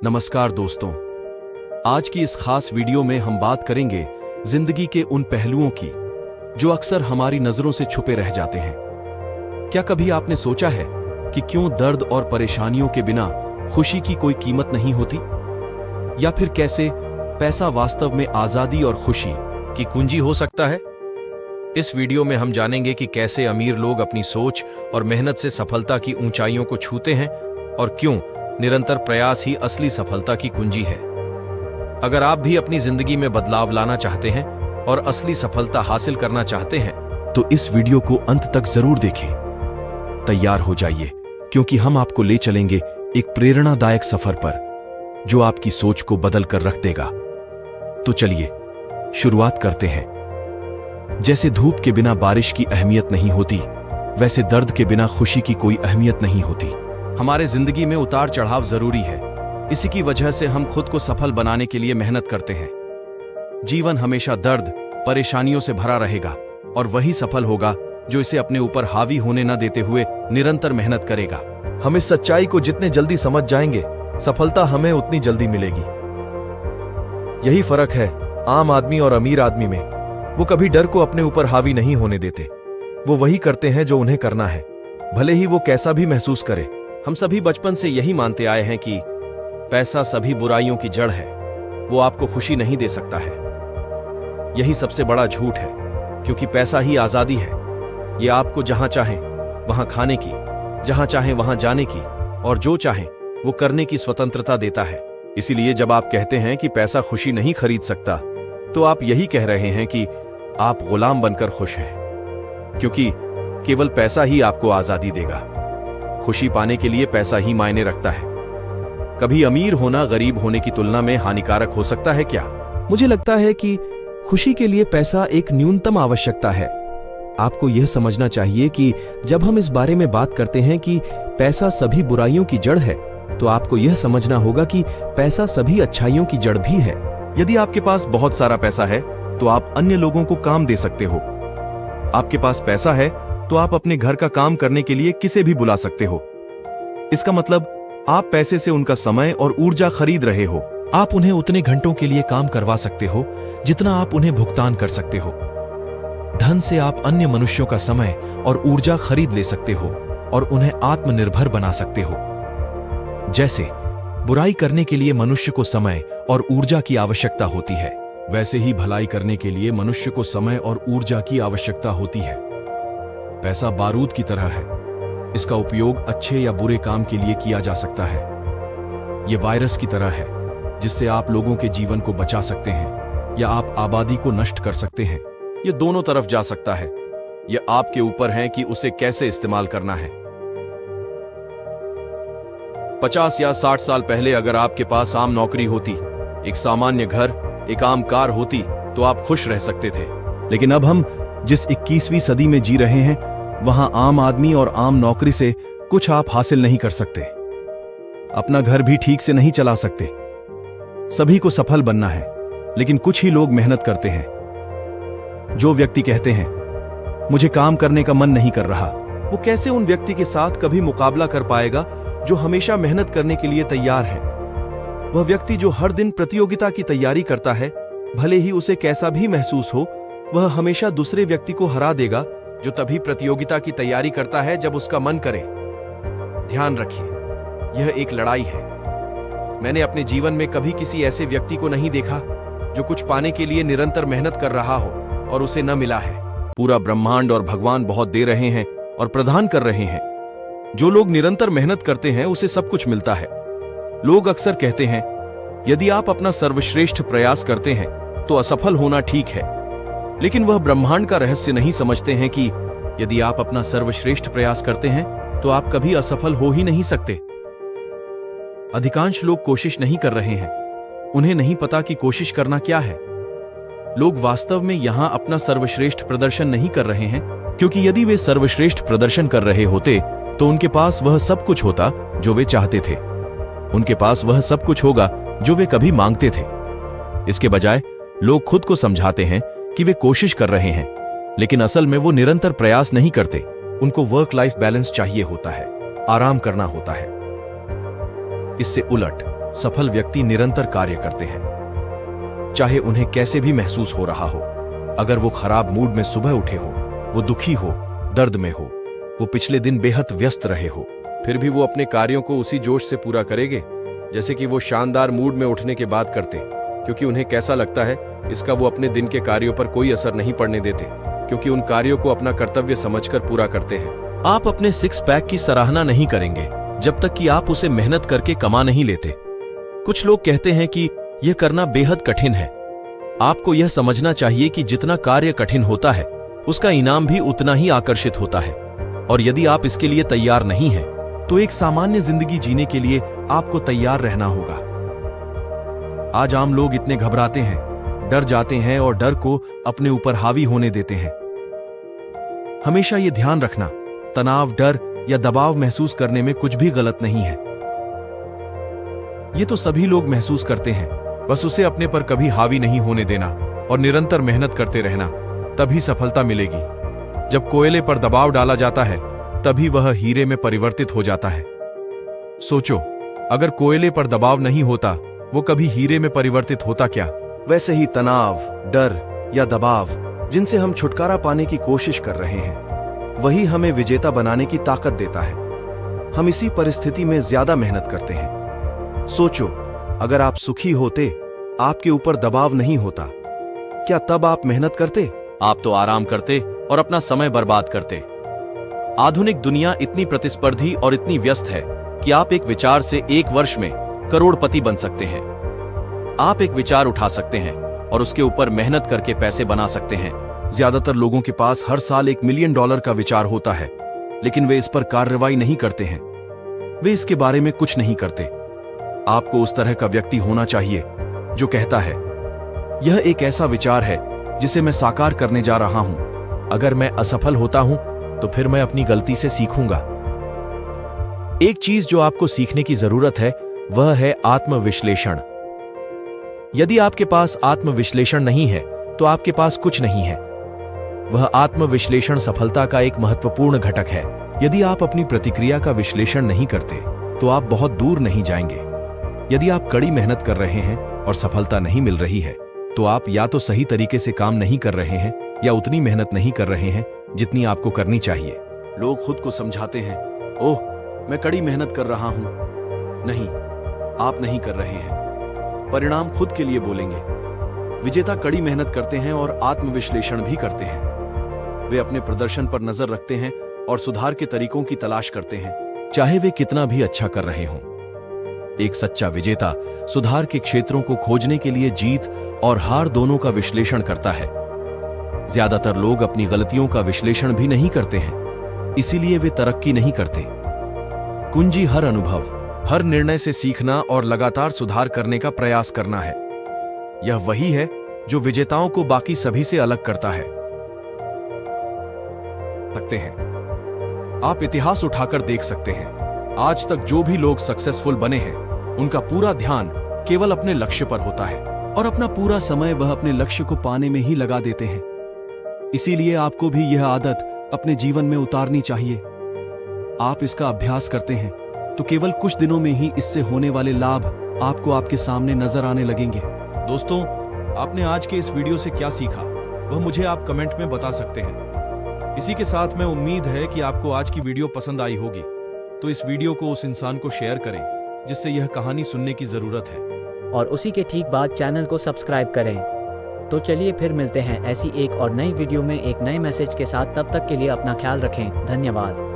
नमस्कार दोस्तों, आज की इस खास वीडियो में हम बात करेंगे जिंदगी के उन पहलुओं की जो अक्सर हमारी नजरों से छुपे रह जाते हैं। क्या कभी आपने सोचा है कि क्यों दर्द और परेशानियों के बिना खुशी की कोई कीमत नहीं होती? या फिर कैसे पैसा वास्तव में आजादी और खुशी की कुंजी हो सकता है? इस वीडियो में हम जानेंगे कि कैसे अमीर लोग अपनी सोच और मेहनत से सफलता की ऊंचाइयों को छूते हैं और क्यों निरंतर प्रयास ही असली सफलता की कुंजी है। अगर आप भी अपनी जिंदगी में बदलाव लाना चाहते हैं और असली सफलता हासिल करना चाहते हैं तो इस वीडियो को अंत तक जरूर देखें। तैयार हो जाइए, क्योंकि हम आपको ले चलेंगे एक प्रेरणादायक सफर पर जो आपकी सोच को बदल कर रख देगा। तो चलिए शुरुआत करते हैं। जैसे धूप के बिना बारिश की अहमियत नहीं होती, वैसे दर्द के बिना खुशी की कोई अहमियत नहीं होती। हमारे जिंदगी में उतार चढ़ाव जरूरी है। इसी की वजह से हम खुद को सफल बनाने के लिए मेहनत करते हैं। जीवन हमेशा दर्द, परेशानियों से भरा रहेगा और वही सफल होगा जो इसे अपने ऊपर हावी होने न देते हुए निरंतर मेहनत करेगा। हम इस सच्चाई को जितने जल्दी समझ जाएंगे, सफलता हमें उतनी जल्दी मिलेगी। यही फर्क है आम आदमी और अमीर आदमी में। वो कभी डर को अपने ऊपर हावी नहीं होने देते। वो वही करते हैं जो उन्हें करना है, भले ही वो कैसा भी महसूस करे। हम सभी बचपन से यही मानते आए हैं कि पैसा सभी बुराइयों की जड़ है, वो आपको खुशी नहीं दे सकता है। यही सबसे बड़ा झूठ है, क्योंकि पैसा ही आजादी है। ये आपको जहां चाहें वहां खाने की, जहां चाहें वहां जाने की और जो चाहें वो करने की स्वतंत्रता देता है। इसीलिए जब आप कहते हैं कि पैसा खुशी नहीं खरीद सकता, तो आप यही कह रहे हैं कि आप गुलाम बनकर खुश हैं, क्योंकि केवल पैसा ही आपको आजादी देगा। खुशी पाने के लिए पैसा ही मायने रखता है। कभी अमीर होना गरीब होने की तुलना में हानिकारक हो सकता है क्या? मुझे लगता है कि खुशी के लिए पैसा एक न्यूनतम आवश्यकता है। आपको यह समझना चाहिए कि जब हम इस बारे में बात करते हैं कि पैसा सभी बुराइयों की जड़ है, तो आपको यह समझना होगा कि पैसा सभी अच्छाइयों की जड़ भी है। यदि आपके पास बहुत सारा पैसा है तो आप अन्य लोगों को काम दे सकते हो। आपके पास पैसा है तो आप अपने घर का काम करने के लिए किसे भी बुला सकते हो। इसका मतलब आप पैसे से उनका समय और ऊर्जा खरीद रहे हो। आप उन्हें उतने घंटों के लिए काम करवा सकते हो जितना आप उन्हें भुगतान कर सकते हो। धन से आप अन्य मनुष्यों का समय और ऊर्जा खरीद ले सकते हो और उन्हें आत्मनिर्भर बना सकते हो। जैसे बुराई करने के लिए मनुष्य को समय और ऊर्जा की आवश्यकता होती है, वैसे ही भलाई करने के लिए मनुष्य को समय और ऊर्जा की आवश्यकता होती है। पैसा बारूद की तरह है। इसका उपयोग अच्छे या बुरे काम के लिए किया जा सकता है। यह वायरस की तरह है, जिससे आप लोगों के जीवन को बचा सकते हैं या आप आबादी को नष्ट कर सकते हैं। यह दोनों तरफ जा सकता है। यह आपके ऊपर है कि उसे कैसे इस्तेमाल करना है। 50 या 60 साल पहले अगर आपके पास आम नौकरी होती, एक सामान्य घर, एक आम कार होती, तो आप खुश रह सकते थे। लेकिन अब हम जिस 21वीं सदी में जी रहे हैं, वहां आम आदमी और आम नौकरी से कुछ आप हासिल नहीं कर सकते। अपना घर भी ठीक से नहीं चला सकते। सभी को सफल बनना है, लेकिन कुछ ही लोग मेहनत करते हैं। जो व्यक्ति कहते हैं मुझे काम करने का मन नहीं कर रहा, वो कैसे उन व्यक्ति के साथ कभी मुकाबला कर पाएगा जो हमेशा मेहनत करने के लिए तैयार है? वह व्यक्ति जो हर दिन प्रतियोगिता की तैयारी करता है, भले ही उसे कैसा भी महसूस हो, वह हमेशा दूसरे व्यक्ति को हरा देगा। जो तभी प्रतियोगिता की तैयारी करता है जब उसका मन करे। ध्यान रखिए, यह एक लड़ाई है। मैंने अपने जीवन में कभी किसी ऐसे व्यक्ति को नहीं देखा जो कुछ पाने के लिए निरंतर मेहनत कर रहा हो और उसे न मिला है। पूरा ब्रह्मांड और भगवान बहुत दे रहे हैं और प्रदान कर रहे हैं। जो लोग निरंतर मेहनत करते हैं उसे सब कुछ मिलता है। लोग अक्सर कहते हैं यदि आप अपना सर्वश्रेष्ठ प्रयास करते हैं तो असफल होना ठीक है, लेकिन वह ब्रह्मांड का रहस्य नहीं समझते हैं कि यदि आप अपना सर्वश्रेष्ठ प्रयास करते हैं तो आप कभी असफल हो ही नहीं सकते। अधिकांश लोग कोशिश नहीं कर रहे हैं। उन्हें नहीं पता कि कोशिश करना क्या है। लोग वास्तव में यहां अपना सर्वश्रेष्ठ प्रदर्शन नहीं कर रहे हैं, क्योंकि यदि वे सर्वश्रेष्ठ प्रदर्शन कर रहे होते तो उनके पास वह सब कुछ होता जो वे चाहते थे। उनके पास वह सब कुछ होगा जो वे कभी मांगते थे। इसके बजाय लोग खुद को समझाते हैं कि वे कोशिश कर रहे हैं, लेकिन असल में वो निरंतर प्रयास नहीं करते। उनको वर्क लाइफ बैलेंस चाहिए होता है, आराम करना होता है। इससे उलट सफल व्यक्ति निरंतर कार्य करते हैं, चाहे उन्हें कैसे भी महसूस हो रहा हो। अगर वो खराब मूड में सुबह उठे हो, वो दुखी हो, दर्द में हो, वो पिछले दिन बेहद व्यस्त रहे हो, फिर भी वो अपने कार्यों को उसी जोश से पूरा करेंगे जैसे कि वो शानदार मूड में उठने के बाद करते, क्योंकि उन्हें कैसा लगता है इसका वो अपने दिन के कार्यों पर कोई असर नहीं पड़ने देते, क्योंकि उन कार्यों को अपना कर्तव्य समझकर पूरा करते हैं। आप अपने सिक्स पैक की सराहना नहीं करेंगे जब तक कि आप उसे मेहनत करके कमा नहीं लेते। कुछ लोग कहते हैं कि यह करना बेहद कठिन है। आपको यह समझना चाहिए कि जितना कार्य कठिन होता है उसका इनाम भी उतना ही आकर्षित होता है, और यदि आप इसके लिए तैयार नहीं हैं तो एक सामान्य जिंदगी जीने के लिए आपको तैयार रहना होगा। आज आम लोग इतने घबराते हैं, डर जाते हैं और डर को अपने ऊपर हावी होने देते हैं। हमेशा ये ध्यान रखना, तनाव, डर या दबाव महसूस करने में कुछ भी गलत नहीं है। ये तो सभी लोग महसूस करते हैं, बस उसे अपने पर कभी हावी नहीं होने देना और निरंतर मेहनत करते रहना, तभी सफलता मिलेगी। जब कोयले पर दबाव डाला जाता है तभी वह हीरे में परिवर्तित हो जाता है। सोचो, अगर कोयले पर दबाव नहीं होता वो कभी हीरे में परिवर्तित होता क्या? वैसे ही तनाव, डर या दबाव जिनसे हम छुटकारा पाने की कोशिश कर रहे हैं, वही हमें विजेता बनाने की ताकत देता है। हम इसी परिस्थिति में ज्यादा मेहनत करते हैं। सोचो, अगर आप सुखी होते, आपके ऊपर दबाव नहीं होता, क्या तब आप मेहनत करते? आप तो आराम करते और अपना समय बर्बाद करते। आधुनिक दुनिया इतनी प्रतिस्पर्धी और इतनी व्यस्त है कि आप एक विचार से एक वर्ष में करोड़पति बन सकते हैं। आप एक विचार उठा सकते हैं और उसके ऊपर मेहनत करके पैसे बना सकते हैं। ज्यादातर लोगों के पास हर साल $1 मिलियन का विचार होता है, लेकिन वे इस पर कार्रवाई नहीं करते हैं। वे इसके बारे में कुछ नहीं करते। आपको उस तरह का व्यक्ति होना चाहिए जो कहता है, यह एक ऐसा विचार है जिसे मैं साकार करने जा रहा हूं। अगर मैं असफल होता हूं तो फिर मैं अपनी गलती से सीखूंगा। एक चीज जो आपको सीखने की जरूरत है वह है आत्मविश्लेषण। यदि आपके पास आत्मविश्लेषण नहीं है तो आपके पास कुछ नहीं है। वह आत्मविश्लेषण सफलता का एक महत्वपूर्ण घटक है। यदि आप अपनी प्रतिक्रिया का विश्लेषण नहीं करते तो आप बहुत दूर नहीं जाएंगे। यदि आप कड़ी मेहनत कर रहे हैं और सफलता नहीं मिल रही है तो आप या तो सही तरीके से काम नहीं कर रहे हैं या उतनी मेहनत नहीं कर रहे हैं जितनी आपको करनी चाहिए। लोग खुद को समझाते हैं, ओह, मैं कड़ी मेहनत कर रहा हूं। नहीं, आप नहीं कर रहे हैं। परिणाम खुद के लिए बोलेंगे। विजेता कड़ी मेहनत करते हैं और आत्मविश्लेषण भी करते हैं। वे अपने प्रदर्शन पर नजर रखते हैं और सुधार के तरीकों की तलाश करते हैं, चाहे वे कितना भी अच्छा कर रहे हों। एक सच्चा विजेता सुधार के क्षेत्रों को खोजने के लिए जीत और हार दोनों का विश्लेषण करता है। ज्यादातर लोग अपनी गलतियों का विश्लेषण भी नहीं करते हैं, इसीलिए वे तरक्की नहीं करते। कुंजी हर अनुभव, हर निर्णय से सीखना और लगातार सुधार करने का प्रयास करना है। यह वही है जो विजेताओं को बाकी सभी से अलग करता है। सकते हैं आप इतिहास उठाकर देख सकते हैं, आज तक जो भी लोग सक्सेसफुल बने हैं उनका पूरा ध्यान केवल अपने लक्ष्य पर होता है और अपना पूरा समय वह अपने लक्ष्य को पाने में ही लगा देते हैं। इसीलिए आपको भी यह आदत अपने जीवन में उतारनी चाहिए। आप इसका अभ्यास करते हैं तो केवल कुछ दिनों में ही इससे होने वाले लाभ आपको आपके सामने नजर आने लगेंगे। दोस्तों, आपने आज के इस वीडियो से क्या सीखा वह मुझे आप कमेंट में बता सकते हैं। इसी के साथ मैं उम्मीद है कि आपको आज की वीडियो पसंद आई होगी, तो इस वीडियो को उस इंसान को शेयर करें जिससे यह कहानी सुनने की जरूरत है, और उसी के ठीक बाद चैनल को सब्सक्राइब करें। तो चलिए फिर मिलते हैं ऐसी एक और नई वीडियो में एक नए मैसेज के साथ। तब तक के लिए अपना ख्याल रखें। धन्यवाद।